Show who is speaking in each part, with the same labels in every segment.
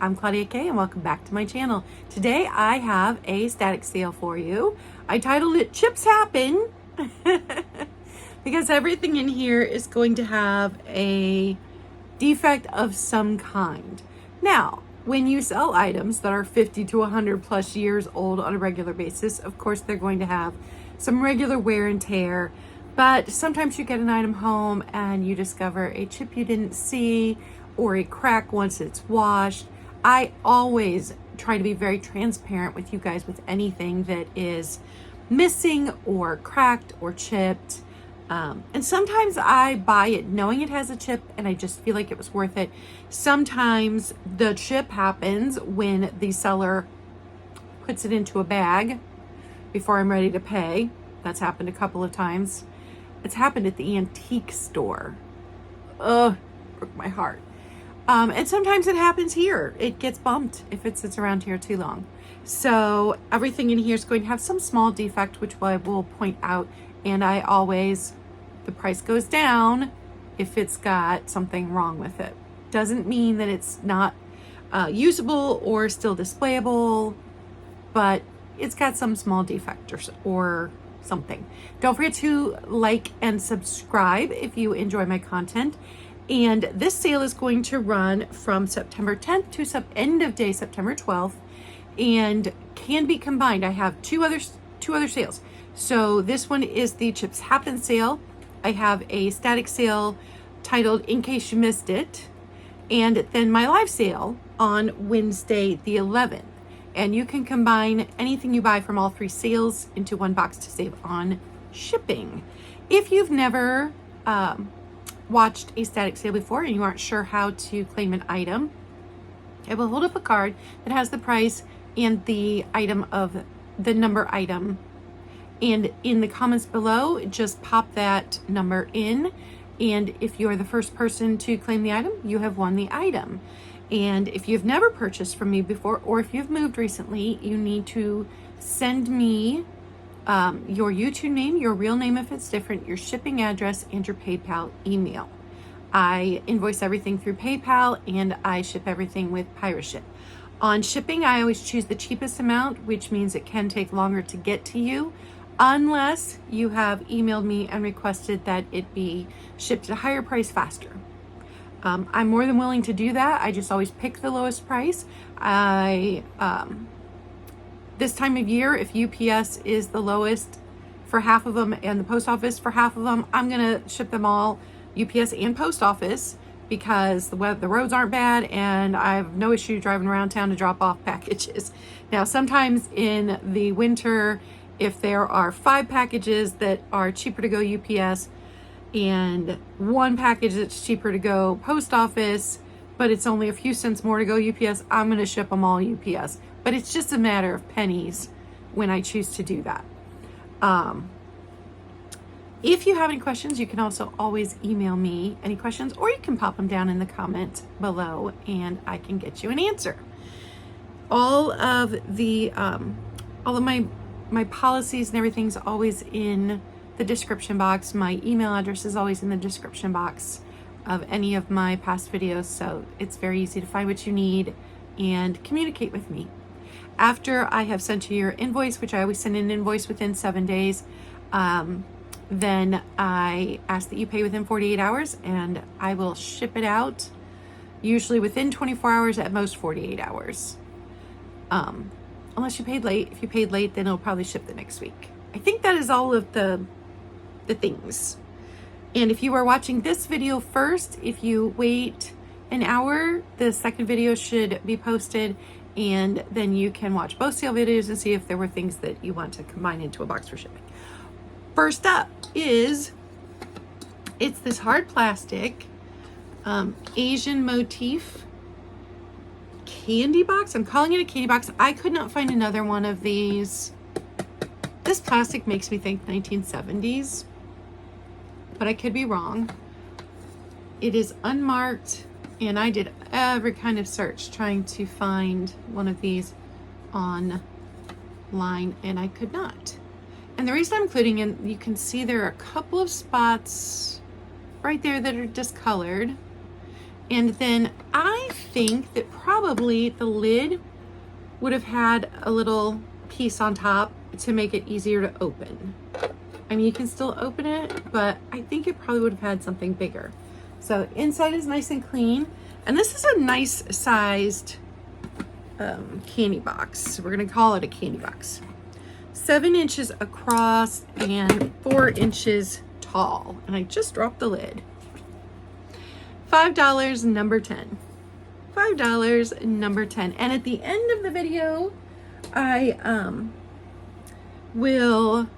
Speaker 1: I'm Claudia K and welcome back to my channel. Today I have a static sale for you. I titled it Chips Happen because everything in here is going to have a defect of some kind. Now, when you sell items that are 50 to 100 plus years old on a regular basis, of course they're going to have some regular wear and tear, but sometimes you get an item home and you discover a chip you didn't see or a crack once it's washed. I always try to be very transparent with you guys with anything that is missing or cracked or chipped. And sometimes I buy it knowing it has a chip and I just feel like it was worth it. Sometimes the chip happens when the seller puts it into a bag before I'm ready to pay. That's happened a couple of times. It's happened at the antique store. Ugh, broke my heart. And sometimes it happens here. It gets bumped if it sits around here too long. So everything in here is going to have some small defect, which I will point out. And the price goes down if it's got something wrong with it. Doesn't mean that it's not usable or still displayable, but it's got some small defect or something. Don't forget to like and subscribe if you enjoy my content. And this sale is going to run from September 10th to end of day September 12th and can be combined. I have two other sales. So this one is the Chips Happen sale. I have a static sale titled In Case You Missed It, and then my live sale on Wednesday the 11th. And you can combine anything you buy from all three sales into one box to save on shipping. If you've never watched a static sale before and you aren't sure how to claim an item, I will hold up a card that has the price and the item of the number item. And in the comments below, just pop that number in. And if you're the first person to claim the item, you have won the item. And if you've never purchased from me before, or if you've moved recently, you need to send me your YouTube name, your real name if it's different, your shipping address, and your PayPal email. I invoice everything through PayPal and I ship everything with PyroShip. On shipping, I always choose the cheapest amount, which means it can take longer to get to you, unless you have emailed me and requested that it be shipped at a higher price faster. I'm more than willing to do that. I just always pick the lowest price. This time of year, if UPS is the lowest for half of them and the post office for half of them, I'm gonna ship them all UPS and post office because the roads aren't bad and I have no issue driving around town to drop off packages. Now, sometimes in the winter, if there are 5 packages that are cheaper to go UPS and 1 package that's cheaper to go post office, but it's only a few cents more to go UPS, I'm going to ship them all UPS. But it's just a matter of pennies when I choose to do that. If you have any questions, you can also always email me any questions, or you can pop them down in the comment below and I can get you an answer. All of my policies and everything's always in the description box. My email address is always in the description box of any of my past videos, so it's very easy to find what you need and communicate with me. After I have sent you your invoice, which I always send an invoice within 7 days, then I ask that you pay within 48 hours and I will ship it out, usually within 24 hours, at most 48 hours. Unless you paid late. If you paid late, then it'll probably ship the next week. I think that is all of the things. And if you are watching this video first, if you wait an hour, the second video should be posted, and then you can watch both sale videos and see if there were things that you want to combine into a box for shipping. First up it's this hard plastic Asian motif candy box. I'm calling it a candy box. I could not find another one of these. This plastic makes me think 1970s, but I could be wrong. It is unmarked, and I did every kind of search trying to find one of these online, and I could not. And the reason I'm including it, you can see there are a couple of spots right there that are discolored. And then I think that probably the lid would have had a little piece on top to make it easier to open. I mean, you can still open it, but I think it probably would have had something bigger. So inside is nice and clean. And this is a nice sized candy box. We're gonna call it a candy box. 7 inches across and 4 inches tall. And I just dropped the lid. $5, number 10. $5, number 10. And at the end of the video, I will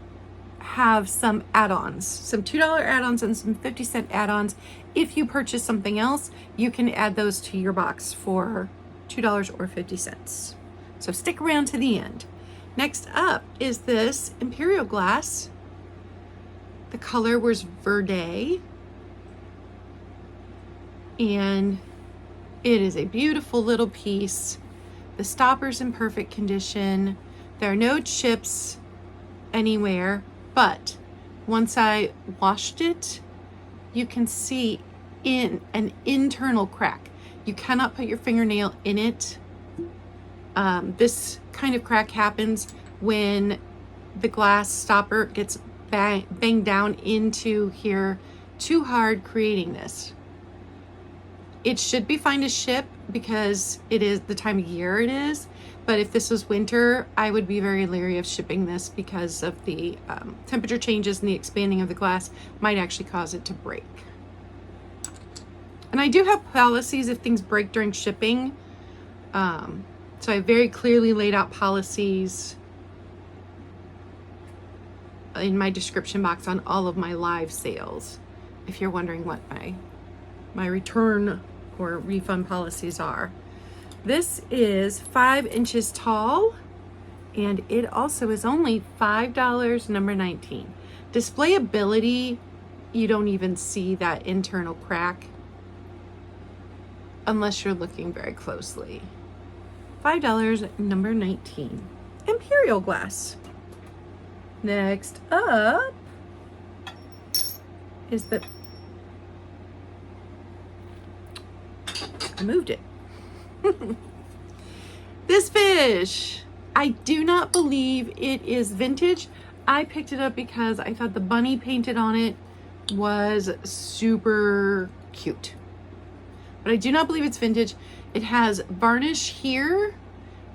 Speaker 1: have some add-ons, some $2 add-ons and some 50-cent add-ons. If you purchase something else, you can add those to your box for $2 or 50 cents. So stick around to the end. Next up is this Imperial Glass. The color was Verde. And it is a beautiful little piece. The stopper's in perfect condition. There are no chips anywhere, but once I washed it, you can see in an internal crack. You cannot put your fingernail in it. This kind of crack happens when the glass stopper gets banged down into here too hard, creating this. It should be fine to ship because it is the time of year it is. But if this was winter, I would be very leery of shipping this because of the temperature changes and the expanding of the glass might actually cause it to break. And I do have policies if things break during shipping. So I very clearly laid out policies in my description box on all of my live sales, if you're wondering what my return or refund policies are. This is 5 inches tall, and it also is only $5, number 19. Displayability, you don't even see that internal crack unless you're looking very closely. $5, number 19. Imperial Glass. Next up is the, I moved it. This fish, I do not believe it is vintage. I picked it up because I thought the bunny painted on it was super cute. But I do not believe it's vintage. It has varnish here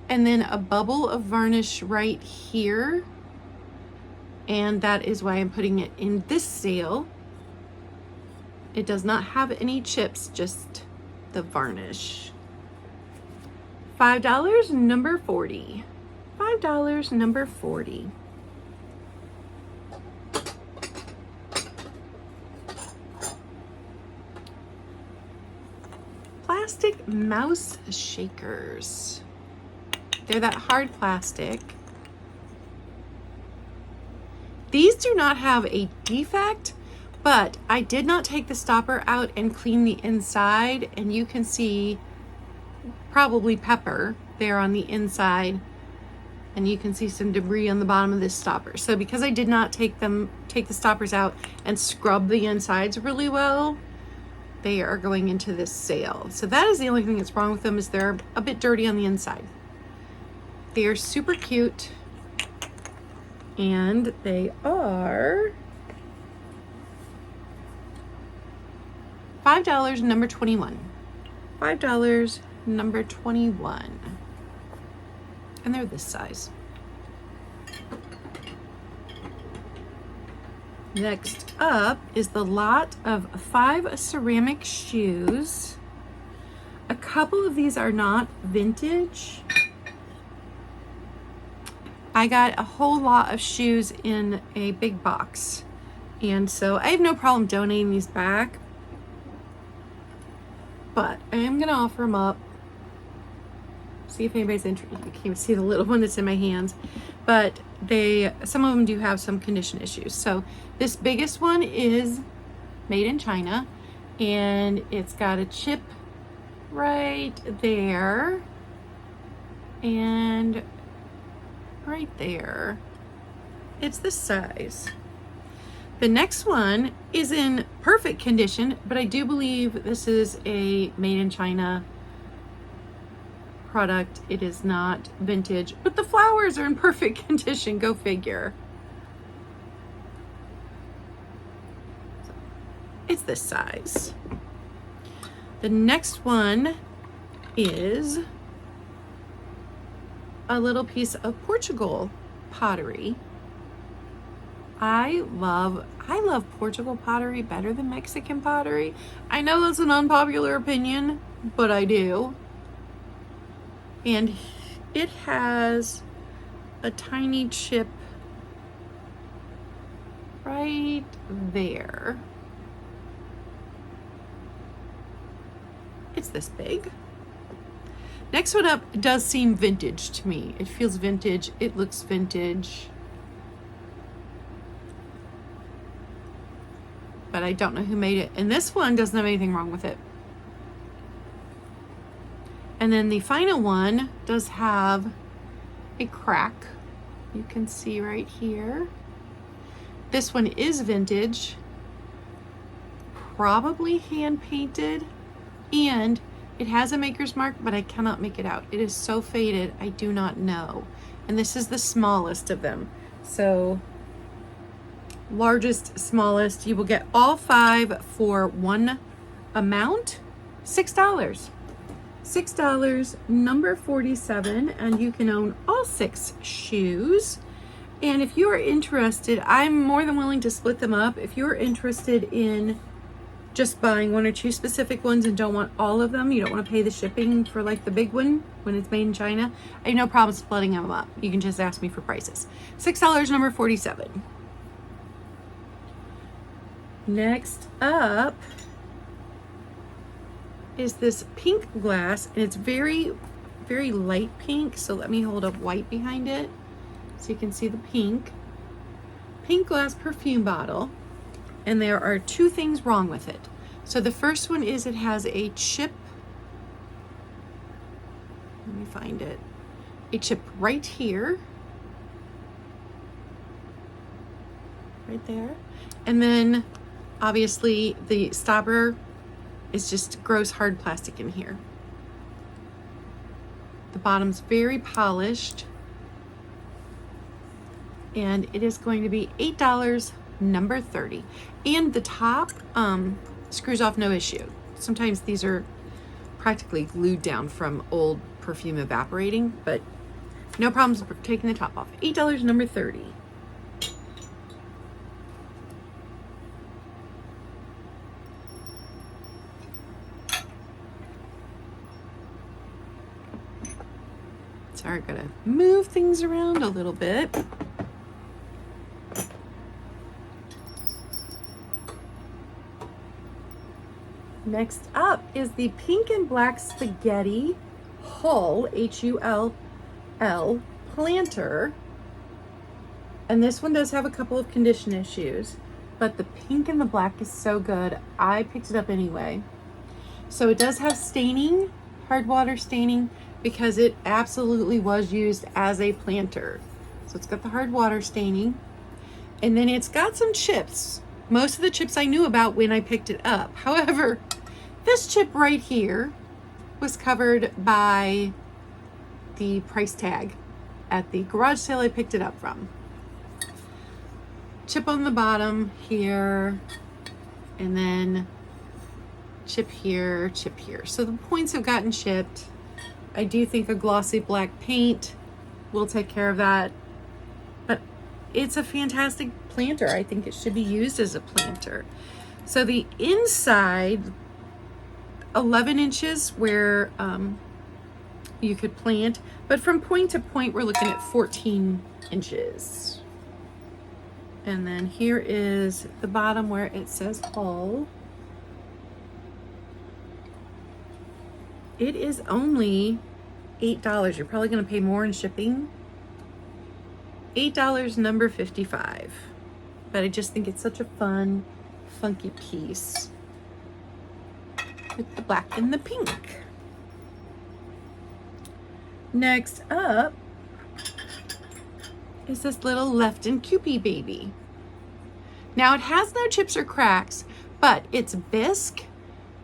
Speaker 1: and then a bubble of varnish right here. And that is why I'm putting it in this sale. It does not have any chips, just the varnish. $5, number 40. $5, number 40. Plastic mouse shakers. They're that hard plastic. These do not have a defect, but I did not take the stopper out and clean the inside, and you can see probably pepper there on the inside, and you can see some debris on the bottom of this stopper. So because I did not take the stoppers out and scrub the insides really well, they are going into this sale. So that is the only thing that's wrong with them, is they're a bit dirty on the inside. They are super cute, and they are $5, number 21. $5, number 21. And they're this size. Next up is the lot of 5 ceramic shoes. A couple of these are not vintage. I got a whole lot of shoes in a big box, and so I have no problem donating these back, but I am gonna offer them up. See if anybody's interested. You can't even see the little one that's in my hands, but some of them do have some condition issues. So this biggest one is made in China, and it's got a chip right there and right there. It's this size. The next one is in perfect condition, but I do believe this is a made in China product. It is not vintage, but the flowers are in perfect condition. Go figure. It's this size. The next one is a little piece of Portugal pottery. I love Portugal pottery better than Mexican pottery. I know that's an unpopular opinion, but I do. And it has a tiny chip right there. It's this big. Next one up does seem vintage to me. It feels vintage. It looks vintage. But I don't know who made it. And this one doesn't have anything wrong with it. And then the final one does have a crack. You can see right here. This one is vintage. Probably hand painted. And it has a maker's mark, but I cannot make it out. It is so faded, I do not know. And this is the smallest of them. So largest, smallest, you will get all 5 for one amount, $6. $6, number 47, and you can own all 6 shoes. And if you are interested, I'm more than willing to split them up. If you're interested in just buying 1 or 2 specific ones and don't want all of them, you don't want to pay the shipping for like the big one when it's made in China, I have no problem splitting them up. You can just ask me for prices. $6, number 47. Next up is this pink glass, and it's very, very light pink. So let me hold up white behind it so you can see the pink. Pink glass perfume bottle. And there are 2 things wrong with it. So the first one is it has a chip. Let me find it. A chip right here. Right there. And then obviously the stopper is just gross hard plastic in here. The bottom's very polished. And it is going to be $8. Number 30. And the top screws off no issue. Sometimes these are practically glued down from old perfume evaporating, but no problems taking the top off. $8, number 30. Sorry, I gotta move things around a little bit. Next up is the pink and black spaghetti hull, H-U-L-L, planter. And this one does have a couple of condition issues, but the pink and the black is so good, I picked it up anyway. So it does have staining, hard water staining, because it absolutely was used as a planter. So it's got the hard water staining, and then it's got some chips. Most of the chips I knew about when I picked it up. However, this chip right here was covered by the price tag at the garage sale I picked it up from. Chip on the bottom here, and then chip here, chip here. So the points have gotten chipped. I do think a glossy black paint will take care of that. But it's a fantastic planter. I think it should be used as a planter. So the inside, 11 inches where you could plant, but from point to point, we're looking at 14 inches. And then here is the bottom where it says hull. It is only $8. You're probably going to pay more in shipping. $8, number 55. But I just think it's such a fun, funky piece with the black and the pink. Next up is this little Left and Cupid baby. Now it has no chips or cracks, but it's bisque,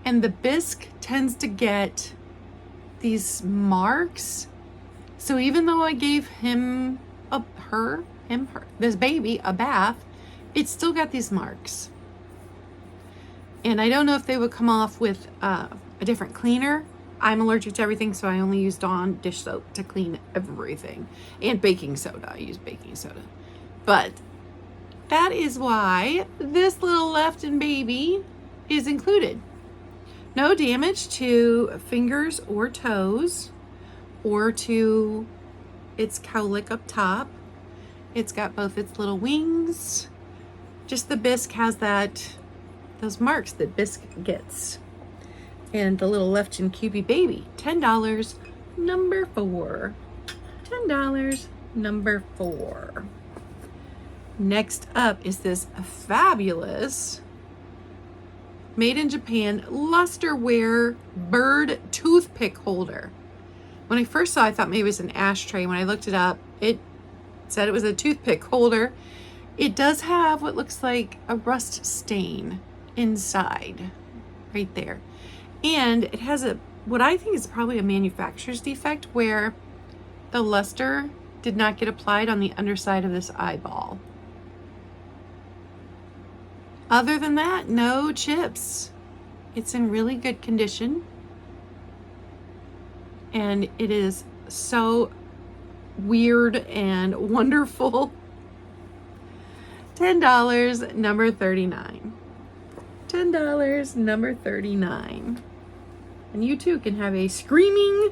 Speaker 1: and the bisque tends to get these marks. So even though I gave him, this baby, a bath, it still got these marks. And I don't know if they would come off with a different cleaner. I'm allergic to everything, so I only use Dawn dish soap to clean everything. And baking soda. I use baking soda. But that is why this little Lefton baby is included. No damage to fingers or toes or to its cowlick up top. It's got both its little wings. Just the bisque has those marks that bisque gets. And the little Lefton Cubie baby, $10, number 4. $10, number 4. Next up is this fabulous made in Japan lusterware bird toothpick holder. When I first saw it, I thought maybe it was an ashtray. When I looked it up, it said it was a toothpick holder. It does have what looks like a rust stain inside, right there. And it has what I think is probably a manufacturer's defect where the luster did not get applied on the underside of this eyeball. Other than that, no chips. It's in really good condition. And it is so weird and wonderful. $10, number 39. $10, number 39. And you too can have a screaming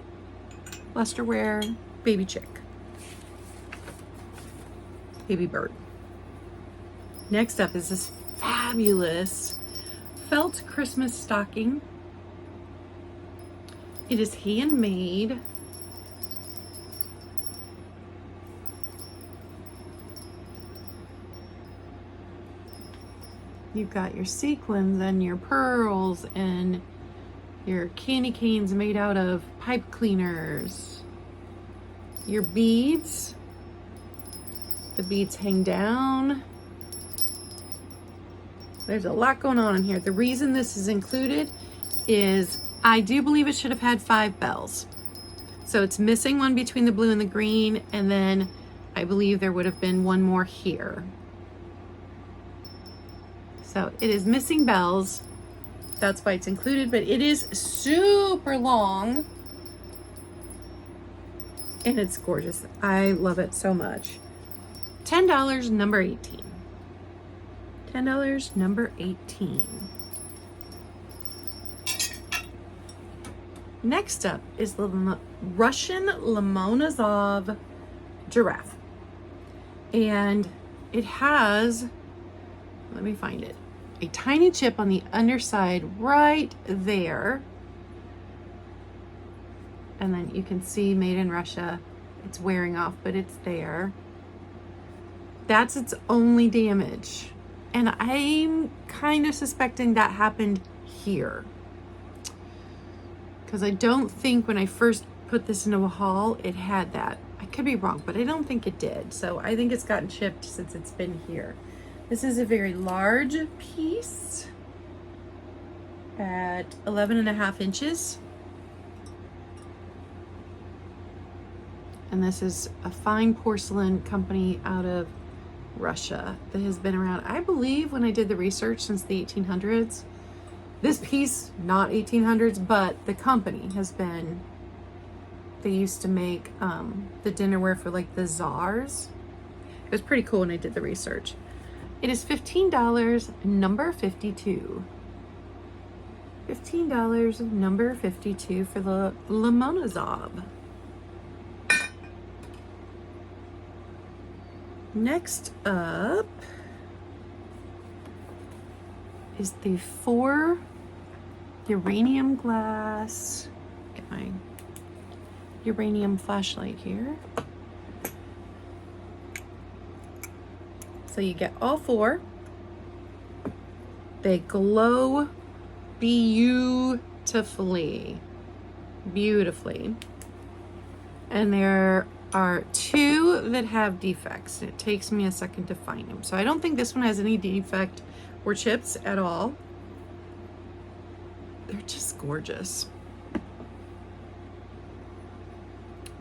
Speaker 1: lusterware baby chick. Baby bird. Next up is this fabulous felt Christmas stocking. It is handmade. You've got your sequins and your pearls and your candy canes made out of pipe cleaners. Your beads. The beads hang down. There's a lot going on in here. The reason this is included is I do believe it should have had 5 bells. So it's missing one between the blue and the green, and then I believe there would have been one more here. So it is missing bells. That's why it's included, but it is super long. And it's gorgeous. I love it so much. $10, number 18. $10, number 18. Next up is the Russian Lomonosov Giraffe. And it has, let me find it, a tiny chip on the underside right there. And then you can see made in Russia. It's wearing off, but it's there. That's its only damage. And I'm kind of suspecting that happened here. Because I don't think when I first put this into a haul, it had that. I could be wrong, but I don't think it did. So I think it's gotten chipped since it's been here. This is a very large piece at 11.5 inches. And this is a fine porcelain company out of Russia that has been around, I believe, when I did the research, since the 1800s. This piece, not 1800s, but the company has been, they used to make the dinnerware for like the czars. It was pretty cool when I did the research. It is $15, number 52. $15, number 52 for the Lomonosov. Next up is the 4 Uranium Glass. Get my uranium flashlight here. So you get all 4. They glow beautifully. And they're are two that have defects. It takes me a second to find them. So I don't think this one has any defect or chips at all. They're just gorgeous.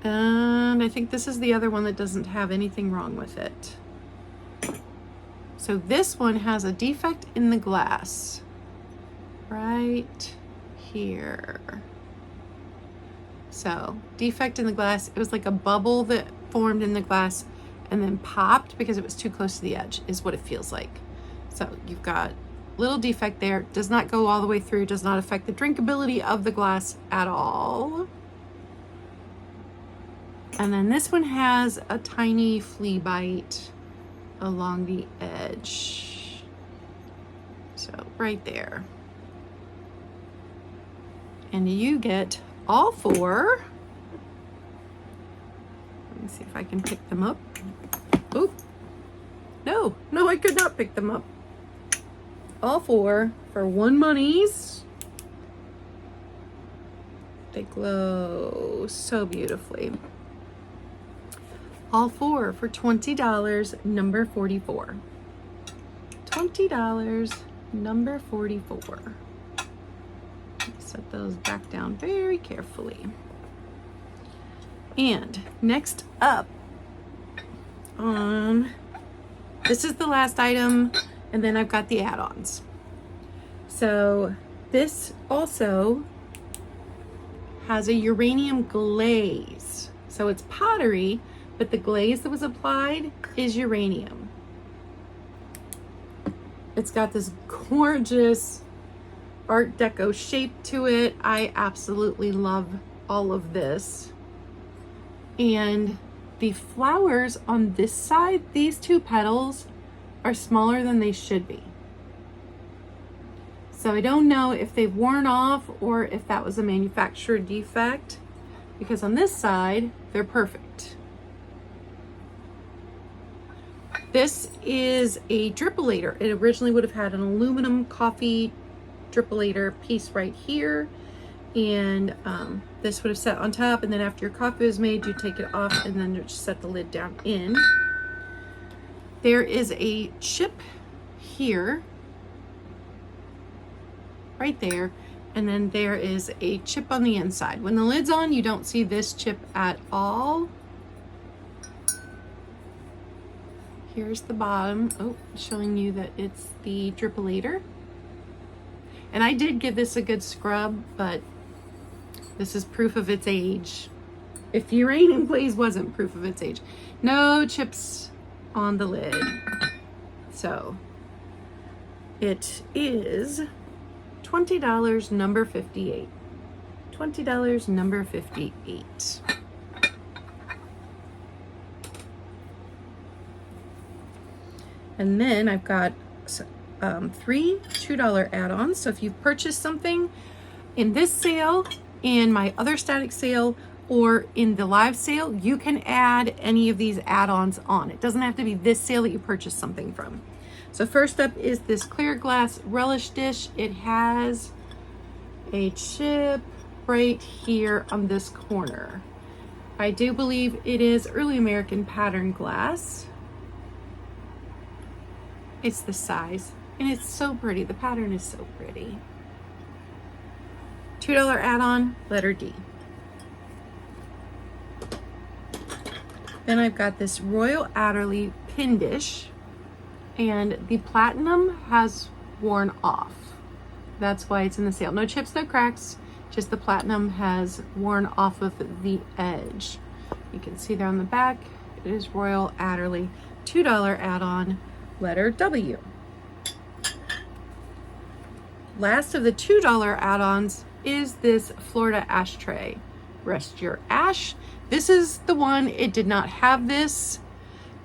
Speaker 1: And I think this is the other one that doesn't have anything wrong with it. So this one has a defect in the glass right here. So defect in the glass, it was like a bubble that formed in the glass and then popped because it was too close to the edge, is what it feels like. So you've got little defect there, does not go all the way through, does not affect the drinkability of the glass at all. And then this one has a tiny flea bite along the edge. So right there. And you get all four. Let me see if I can pick them up. Oh, no, I could not pick them up. All four for $1. They glow so beautifully. All four for $20, number 44. $20, number 44. Set those back down very carefully. And next up, this is the last item, and then I've got the add-ons. So this also has a uranium glaze. So it's pottery, but the glaze that was applied is uranium. It's got this gorgeous Art Deco shape to it. I absolutely love all of this. And the flowers on this side, these two petals are smaller than they should be. So I don't know if they've worn off or if that was a manufacturer defect, because on this side, they're perfect. This is a Dripolator. It originally would have had an aluminum coffee Dripolator piece right here, and this would have sat on top, and then after your coffee was made, you take it off and then just set the lid down in. There is a chip here, right there, and then there is a chip on the inside. When the lid's on, you don't see this chip at all. Here's the bottom. Oh, showing you that it's the Dripolator. And I did give this a good scrub, but this is proof of its age. If Uranium Glass wasn't proof of its age. No chips on the lid. So it is $20, number 58. $20, number 58. And then I've got three $2 add-ons. So if you've purchased something in this sale, in my other static sale, or in the live sale, you can add any of these add-ons on. It doesn't have to be this sale that you purchased something from. So first up is this clear glass relish dish. It has a chip right here on this corner. I do believe it is early American pattern glass. It's the size, and it's so pretty. The pattern is so pretty. $2 add-on, letter D. Then I've got this Royal Adderley pin dish, and the platinum has worn off. That's why it's in the sale. No chips, no cracks, just the platinum has worn off of the edge. You can see there on the back, it is Royal Adderley, $2 add-on, letter W. Last of the $2 add-ons is this Florida ashtray. Rest your ash. This is the one, it did not have this,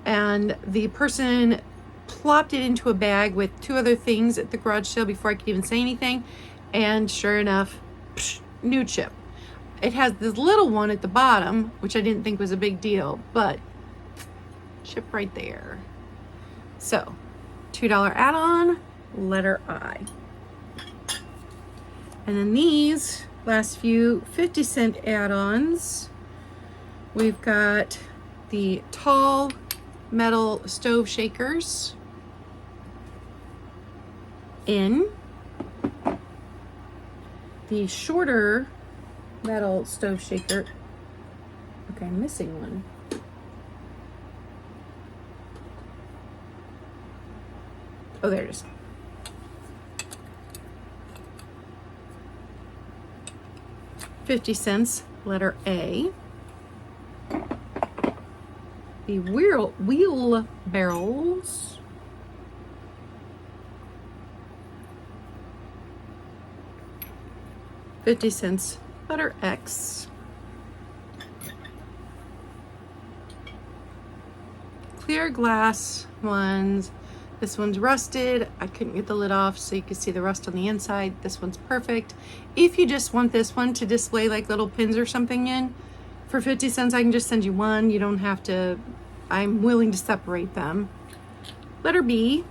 Speaker 1: and the person plopped it into a bag with two other things at the garage sale before I could even say anything, and sure enough, psh, new chip. It has this little one at the bottom, which I didn't think was a big deal, but chip right there. So, $2 add-on, letter I. And then these last few 50-cent add-ons, we've got the tall metal stove shakers in, the shorter metal stove shaker. Okay, I'm missing one. Oh, there it is. $0.50, letter A. The wheel barrels. $0.50, letter X. Clear glass ones. This one's rusted. I couldn't get the lid off so you can see the rust on the inside. This one's perfect. If you just want this one to display like little pins or something in, for 50 cents I can just send you one. You don't have to, I'm willing to separate them. Letter B.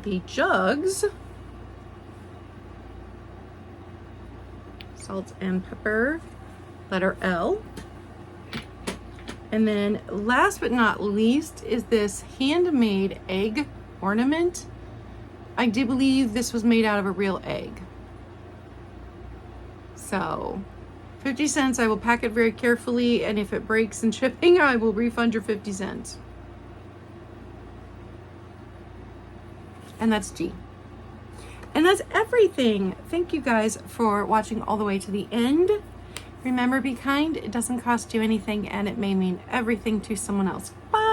Speaker 1: The jugs. Salt and pepper. Letter L. And then last but not least is this handmade egg ornament. I do believe this was made out of a real egg. So 50 cents, I will pack it very carefully, and if it breaks in shipping, I will refund your 50 cents. And that's G. And that's everything. Thank you guys for watching all the way to the end. Remember, be kind. It doesn't cost you anything, and it may mean everything to someone else. Bye.